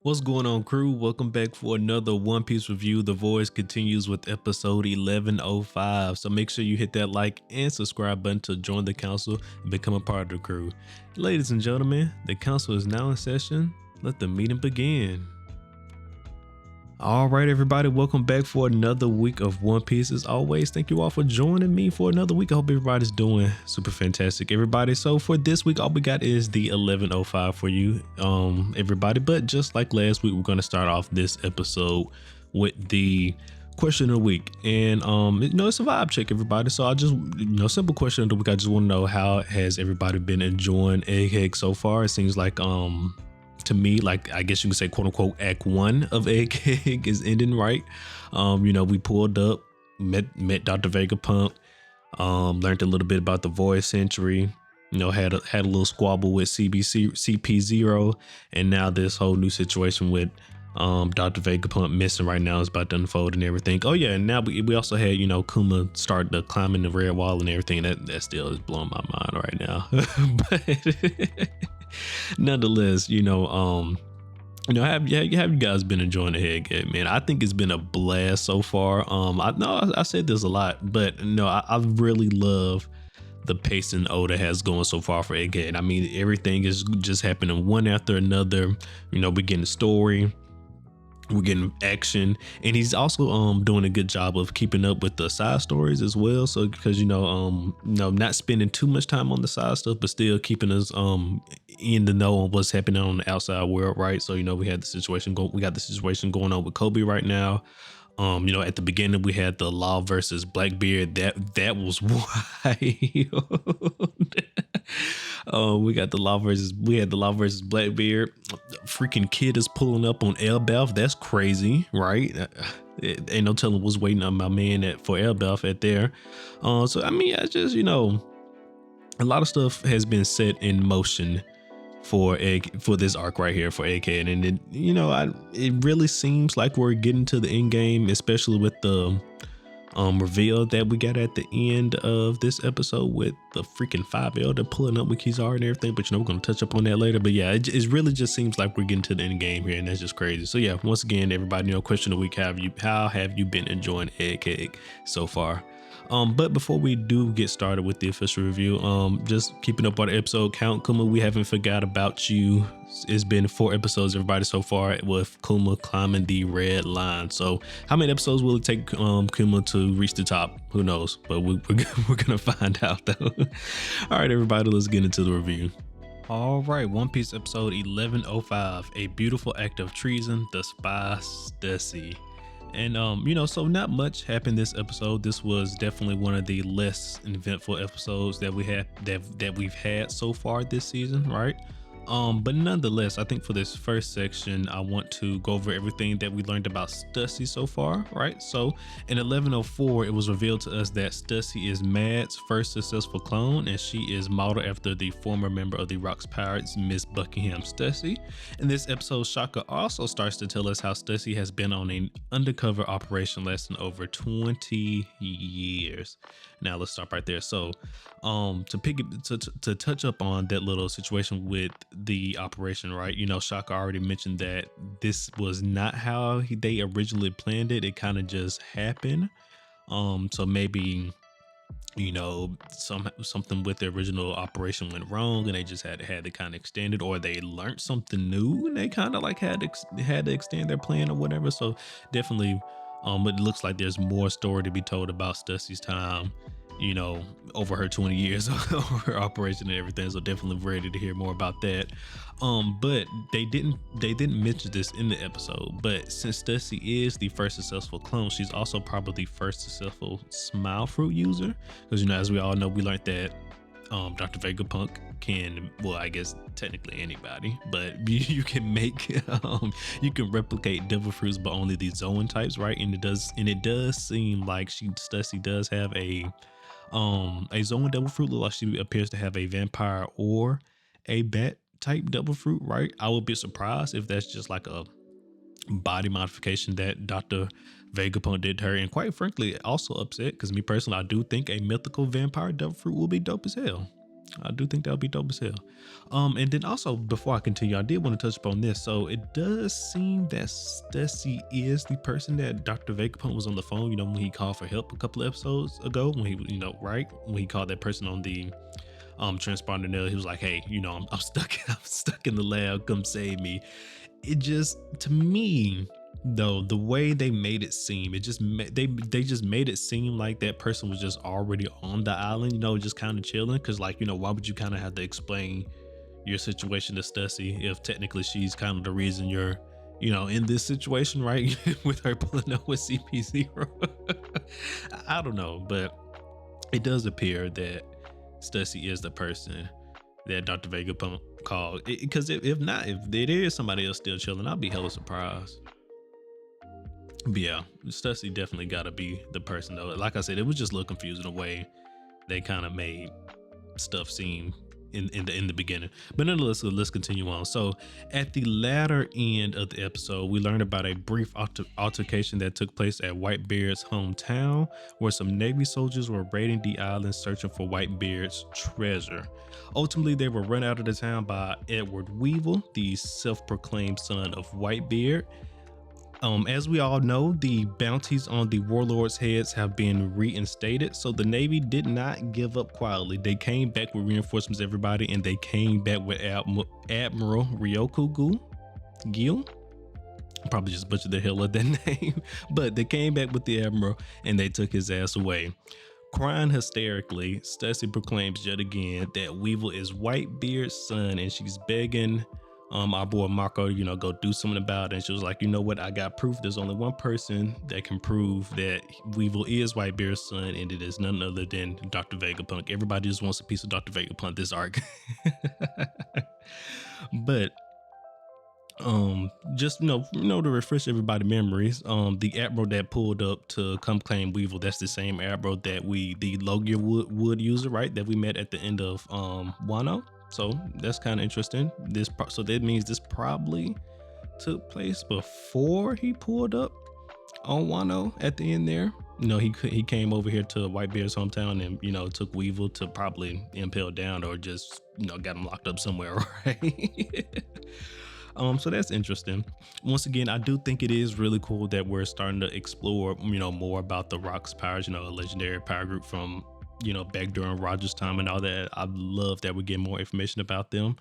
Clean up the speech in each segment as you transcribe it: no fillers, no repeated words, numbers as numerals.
What's going on, crew? Welcome back for another One Piece review. The Voyage continues with episode 1105. So make sure you hit that like and subscribe button to join the council and become a part of the crew. Ladies and gentlemen, the council is now in session. Let the meeting begin. All right, everybody, welcome back for another week of One Piece. As always, thank you all for joining me for another week. I hope everybody's doing super fantastic, everybody. So for this week, all we got is the 1105 for you, everybody. But just like last week, we're going to start off this episode with the question of the week, and it's a vibe check, everybody. So I just, simple question of the week. I just want to know, how has everybody been enjoying Egghead so far? It seems like to me, like, I guess you could say, quote unquote, act 1 of Egghead is ending, right? We pulled up, met Dr. Vegapunk, learned a little bit about the Voyage century, had a little squabble with CP0, and now this whole new situation with Dr. Vegapunk missing right now is about to unfold and everything. Oh yeah, and now we also had, Kuma start the climbing the red wall and everything. That still is blowing my mind right now. But nonetheless, have you guys been enjoying the Egghead, man? I think it's been a blast so far. I said this a lot, but no, I really love the pacing Oda has going so far for Egghead. I mean, everything is just happening one after another. We're getting a story, we're getting action, and he's also doing a good job of keeping up with the side stories as well. So because not spending too much time on the side stuff, but still keeping us in the know on what's happening on the outside world, right? So we got the situation going on with Kobe right now. At the beginning we had the Law versus Blackbeard. That was wild. We had the Law versus Blackbeard. Freaking kid is pulling up on Elbaf. That's crazy, right? Ain't no telling what's waiting on my man for Elbaf at there. So I mean, I just, a lot of stuff has been set in motion for this arc right here for Egghead, and it really seems like we're getting to the end game, especially with the reveal that we got at the end of this episode with the freaking 5L. They're pulling up with Kizaru and everything, but we're gonna touch up on that later. But yeah, it really just seems like we're getting to the end game here, and that's just crazy. So yeah, once again, everybody, question of the week: how have you been enjoying Egghead so far? But before we do get started with the official review, just keeping up on the episode count. Kuma, we haven't forgot about you. It's been 4 episodes, everybody, so far, with Kuma climbing the red line. So how many episodes will it take Kuma to reach the top? Who knows? But we're gonna find out though. All right, everybody, let's get into the review. All right, One Piece episode 1105, A Beautiful Act of Treason, the Spy Stussy. And so not much happened this episode. This was definitely one of the less eventful episodes that we've had so far this season, right? But nonetheless, I think for this first section, I want to go over everything that we learned about Stussy so far, right? So in 1104, it was revealed to us that Stussy is Mad's first successful clone, and she is modeled after the former member of the Rocks Pirates, Miss Buckingham Stussy. In this episode, Shaka also starts to tell us how Stussy has been on an undercover operation lasting over 20 years. Now let's stop right there. So to touch up on that little situation with the operation, right? Shaka already mentioned that this was not how they originally planned it. It kind of just happened. So maybe something with the original operation went wrong, and they just had to kind of extend it, or they learned something new and they kind of like had to extend their plan or whatever. So definitely, it looks like there's more story to be told about Stussy's time, over her 20 years of her operation and everything. So definitely ready to hear more about that. But they didn't mention this in the episode, but since Stussy is the first successful clone, she's also probably the first successful smile fruit user, because as we all know, we learned that Dr. Vegapunk can, well, I guess technically anybody, but you can make you can replicate devil fruits, but only the Zoan types, right? And it does seem like Stussy does have a Zoan devil fruit. Look like she appears to have a vampire or a bat type devil fruit, right? I would be surprised if that's just like a body modification that Dr. Vegapunk did to her, and quite frankly also upset, because me personally, I do think a mythical vampire devil fruit will be dope as hell. I do think that would be dope as hell. And then also before I continue, I did want to touch upon this. So it does seem that Stussy is the person that Dr. Vegapunk was on the phone, when he called for help a couple of episodes ago, when he, right? When he called that person on the transponder there, he was like, hey, I'm stuck, I'm stuck in the lab, come save me. It just, to me, though, the way they made it seem, it just they just made it seem like that person was just already on the island, just kind of chilling. Because why would you kind of have to explain your situation to Stussy if technically she's kind of the reason you're in this situation, right? With her pulling up with CP0. I don't know, but it does appear that Stussy is the person that Dr. Vegapunk called. Because if not, if there is somebody else still chilling, I'll be hella surprised. But yeah, Stussy definitely got to be the person though. Like I said, it was just a little confusing the way they kind of made stuff seem in the beginning. But nonetheless, let's continue on. So at the latter end of the episode, we learned about a brief altercation that took place at Whitebeard's hometown, where some Navy soldiers were raiding the island searching for Whitebeard's treasure. Ultimately, they were run out of the town by Edward Weevil, the self-proclaimed son of Whitebeard. As we all know, the bounties on the warlords' heads have been reinstated, so the Navy did not give up quietly. They came back with reinforcements, everybody, and they came back with Admiral Ryokugu Gil. Probably just butchered the hell of that name, but they came back with the Admiral and they took his ass away. Crying hysterically, Stussy proclaims yet again that Weevil is Whitebeard's son, and she's begging our boy Marco, go do something about it. And she was like, you know what? I got proof. There's only one person that can prove that Weevil is Whitebeard's son, and it is none other than Dr. Vegapunk. Everybody just wants a piece of Dr. Vegapunk this arc. But just to refresh everybody's memories, the Admiral that pulled up to come claim Weevil, that's the same Admiral that the Logia wood user, right, that we met at the end of Wano. So that's kind of interesting. So that means this probably took place before he pulled up on Wano at the end there. He came over here to Whitebeard's hometown and took Weevil to probably impale down, or just got him locked up somewhere, right? So that's interesting. Once again, I do think it is really cool that we're starting to explore more about the Rock's powers, a legendary power group from back during Roger's time and all that. I love that we're getting more information about them,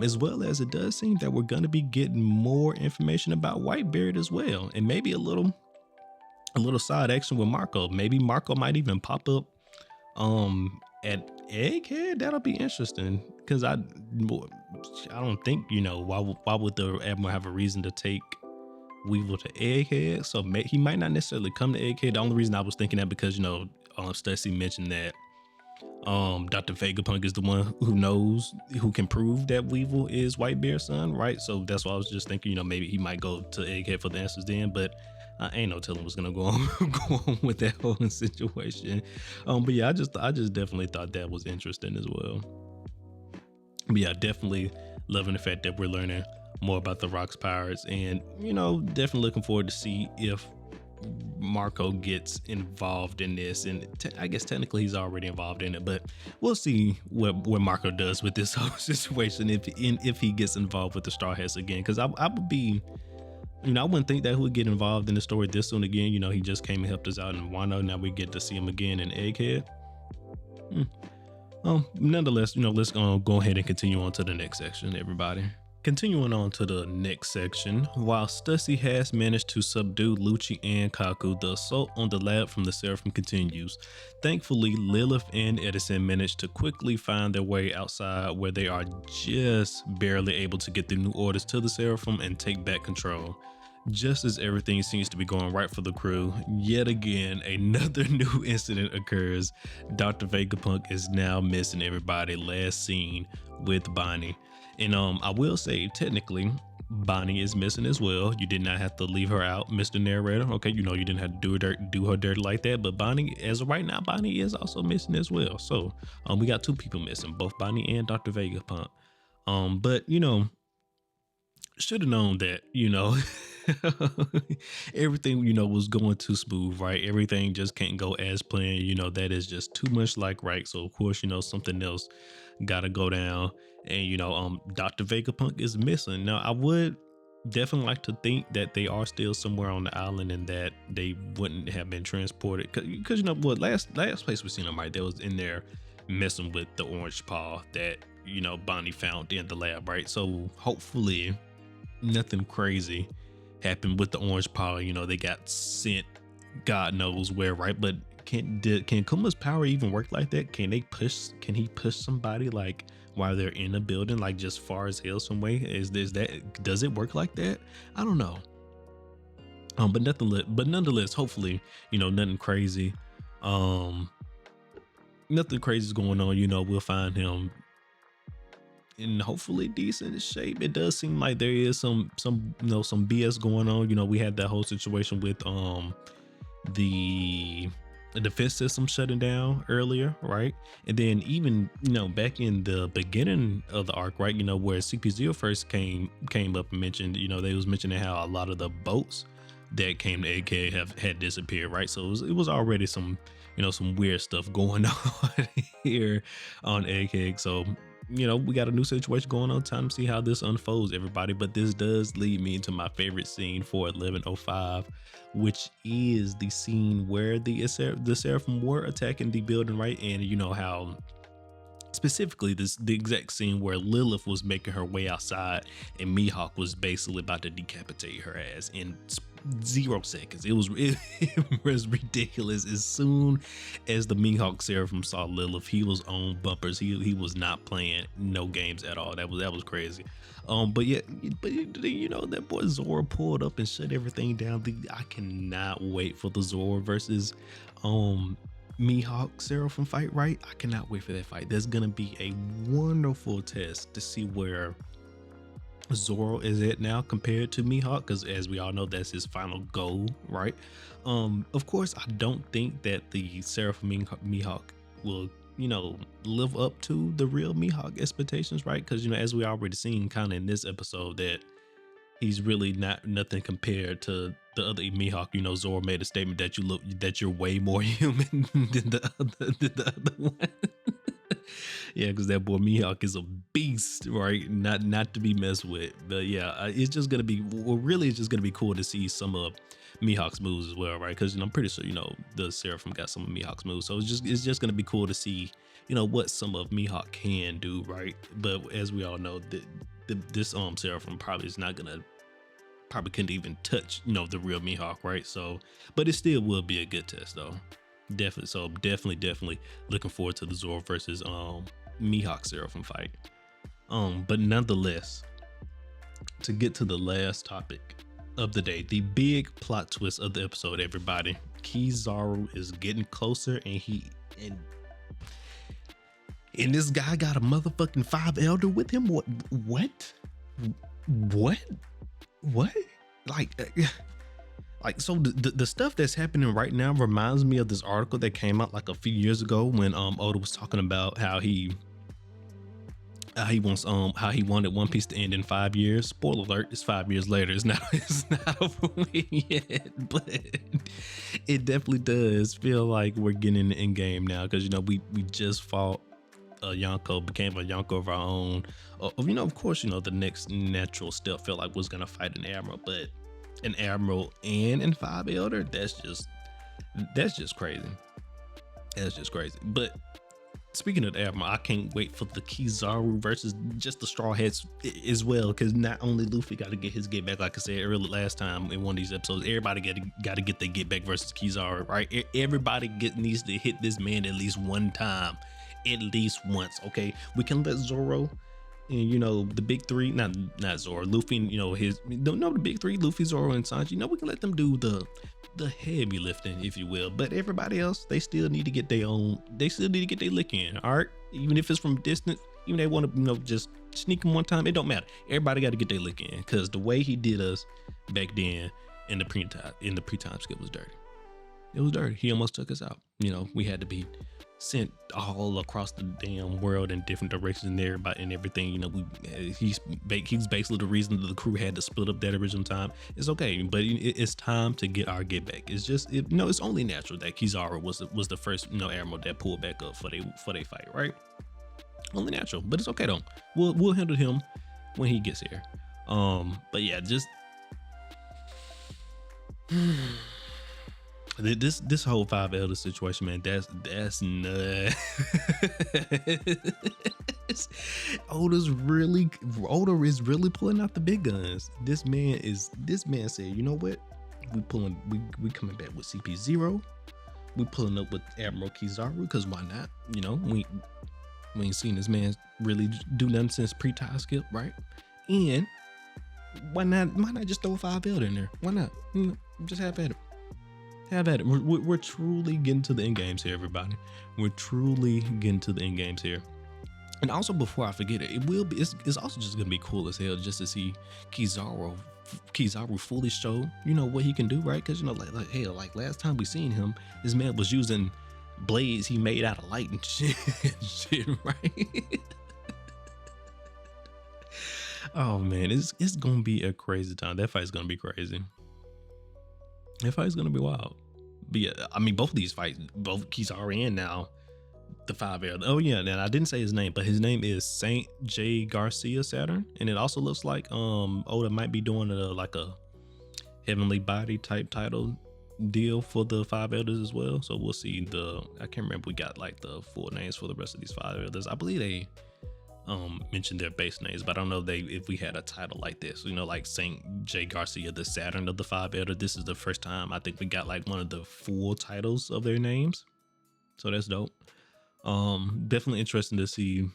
as well as it does seem that we're going to be getting more information about Whitebeard as well, and maybe a little side action with Marco. Maybe Marco might even pop up at Egghead. That'll be interesting, because I don't think why would the Admiral have a reason to take Weevil to Egghead? So he might not necessarily come to Egghead. The only reason I was thinking that because Stussy mentioned that Dr. Vegapunk is the one who can prove that Weevil is Whitebeard's son, right? So that's why I was just thinking, maybe he might go to Egghead for the answers then, but I ain't no telling what's gonna go on with that whole situation. But yeah, I just definitely thought that was interesting as well. But yeah, definitely loving the fact that we're learning more about the Rock's powers, and definitely looking forward to see if Marco gets involved in this. And I guess technically he's already involved in it, but we'll see what Marco does with this whole situation if he gets involved with the Straw Hats again. Because I would be, I wouldn't think that he would get involved in the story this soon again. He just came and helped us out in Wano. Now we get to see him again in Egghead. Nonetheless, let's go ahead and continue on to the next section, everybody. Continuing on to the next section, while Stussy has managed to subdue Lucci and Kaku, the assault on the lab from the Seraphim continues. Thankfully, Lilith and Edison manage to quickly find their way outside, where they are just barely able to get the new orders to the Seraphim and take back control. Just as everything seems to be going right for the crew, yet again, another new incident occurs. Dr. Vegapunk is now missing everybody, last seen with Bonnie. And I will say, technically, Bonnie is missing as well. You did not have to leave her out, Mr. Narrator. Okay, you didn't have to do her dirty like that. But Bonnie, as of right now, Bonnie is also missing as well. So we got two people missing, both Bonnie and Dr. Vegapunk. But should have known that, everything, was going too smooth, right? Everything just can't go as planned. That is just too much like right. So of course, something else gotta go down. And Dr. Vegapunk is missing. Now I would definitely like to think that they are still somewhere on the island and that they wouldn't have been transported, because last place we seen them, right, they was in there messing with the orange paw that Bonnie found in the lab, right? So hopefully nothing crazy happened with the orange paw. They got sent God knows where, right? But can Kuma's power even work like that? Can he push somebody like while they're in a building, like just far as hell some way? Does it work like that? I don't know. But nonetheless, hopefully, nothing crazy. Nothing crazy is going on. We'll find him in hopefully decent shape. It does seem like there is some BS going on. We had that whole situation with the defense system shutting down earlier, right? And then even back in the beginning of the arc, right, where CP0 first came up and mentioned, they was mentioning how a lot of the boats that came to Egghead had disappeared, right? So it was already some some weird stuff going on here on Egghead. So we got a new situation going on. Time to see how this unfolds, everybody. But this does lead me into my favorite scene for 1105, which is the scene where the Seraphim were attacking the building, right? And how specifically the exact scene where Lilith was making her way outside and Mihawk was basically about to decapitate her ass in 0 seconds. It was ridiculous. As soon as the Mihawk Seraphim saw Lilith, he was on bumpers. He was not playing no games at all. That was crazy. But that boy Zoro pulled up and shut everything down. I cannot wait for the Zoro versus Mihawk Seraphim fight, right? I cannot wait for that fight. There's gonna be a wonderful test to see where Zoro is at now compared to Mihawk, because as we all know, that's his final goal, right? Of course, I don't think that the Seraphim Mihawk will live up to the real Mihawk expectations, right? Because as we already seen kind of in this episode, that he's really nothing compared to the other Mihawk. Zoro made a statement that you're way more human than the other one. Yeah, because that boy Mihawk is a beast, right? Not to be messed with. But yeah, it's just gonna be cool to see some of Mihawk's moves as well, right? Because I'm pretty sure the Seraphim got some of Mihawk's moves, so it's just gonna be cool to see what some of Mihawk can do, right? But as we all know, this Seraphim probably couldn't even touch the real Mihawk, right? So, but it still will be a good test though. Definitely looking forward to the Zoro versus Mihawk Seraphim fight. But nonetheless, to get to the last topic of the day, the big plot twist of the episode, everybody. Kizaru is getting closer, and this guy got a motherfucking 5 elder with him. What? Like, so the stuff that's happening right now reminds me of this article that came out like a few years ago when Oda was talking about how he wanted One Piece to end in 5 years. Spoiler alert, it's 5 years later. It's not over with yet, but it definitely does feel like we're getting the end game now, because we just fought Yonko, became a Yonko of our own. Of course, the next natural step felt like was gonna fight an admiral, but an admiral and in 5 elder, that's just crazy. That's just crazy. But speaking of the admiral, I can't wait for the Kizaru versus just the Straw Hats as well, because not only Luffy got to get his get back, like I said earlier last time in one of these episodes, everybody got to get their get back versus Kizaru, right? Everybody needs to hit this man at least one time, at least once. Okay, we can let Zoro and the big three, not Zoro, Luffy, the big three, Luffy, Zoro, and Sanji, we can let them do the heavy lifting, if you will. But everybody else, they still need to get their lick in, all right? Even if it's from distance, even if they want to just sneak them one time, it don't matter. Everybody got to get their lick in, because the way he did us back then in the pre-time skip was dirty. It was dirty. He almost took us out. We had to be sent all across the damn world in different directions and everything. He's basically the reason that the crew had to split up that original time. It's okay, but it's time to get our get back. It's just it's only natural that Kizaru was the first admiral that pulled back up for they fight, right? Only natural, but it's okay though. We'll handle him when he gets here. But yeah, just this whole 5 elder situation, man, that's nuts. Oda is really pulling out the big guns. This man said, you know what? We coming back with CP0. We pulling up with Admiral Kizaru, because why not? You know, we ain't seen this man really do nothing since pre-tie skip, right? And why not just throw a 5 elder in there? Why not? Just have at it. Have at it. We're truly getting to the end games here, everybody. We're truly getting to the end games here. And also, before I forget it, it's also just gonna be cool as hell just to see Kizaru fully show, you know, what he can do, right? Because, you know, like last time we seen him, this man was using blades he made out of light and shit, right? Oh man, it's gonna be a crazy time. That fight's gonna be crazy. That fight's gonna be wild. But yeah, I mean, both of these fights, both Kizaru and now the 5 elder. Oh yeah, and I didn't say his name, but his name is Saint Jaygarcia Saturn, and it also looks like Oda might be doing like a heavenly body type title deal for the 5 elders as well. So we'll see. I can't remember, we got like the full names for the rest of these 5 elders. I believe they mentioned their base names, but I don't know if we had a title like this, you know, like Saint Jaygarcia, the Saturn of the 5 elder. This is the first time I think we got like one of the full titles of their names, so that's dope. Definitely interesting to see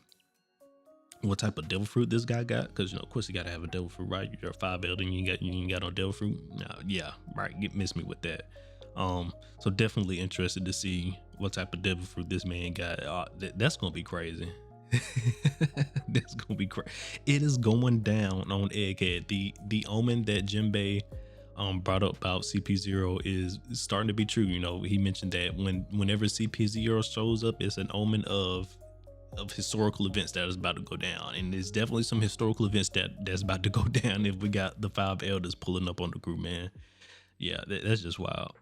what type of devil fruit this guy got, because, you know, of course you gotta have a devil fruit, right? You're a 5 elder and you ain't got no devil fruit. No, yeah, right, miss me with that. So definitely interested to see what type of devil fruit this man got. That's gonna be crazy. That's gonna be crazy. It is going down on Egghead. The omen that Jinbei brought up about CP0 is starting to be true. You know, he mentioned that whenever CP0 shows up, it's an omen of historical events that is about to go down, and there's definitely some historical events that's about to go down if we got the 5 elders pulling up on the group, man. Yeah, that's just wild.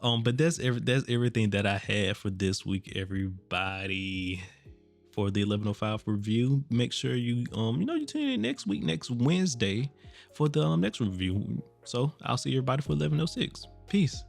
But that's everything that I had for this week, everybody. For the 1105 review, make sure you you tune in next Wednesday, for the next review. So I'll see everybody for 1106. Peace.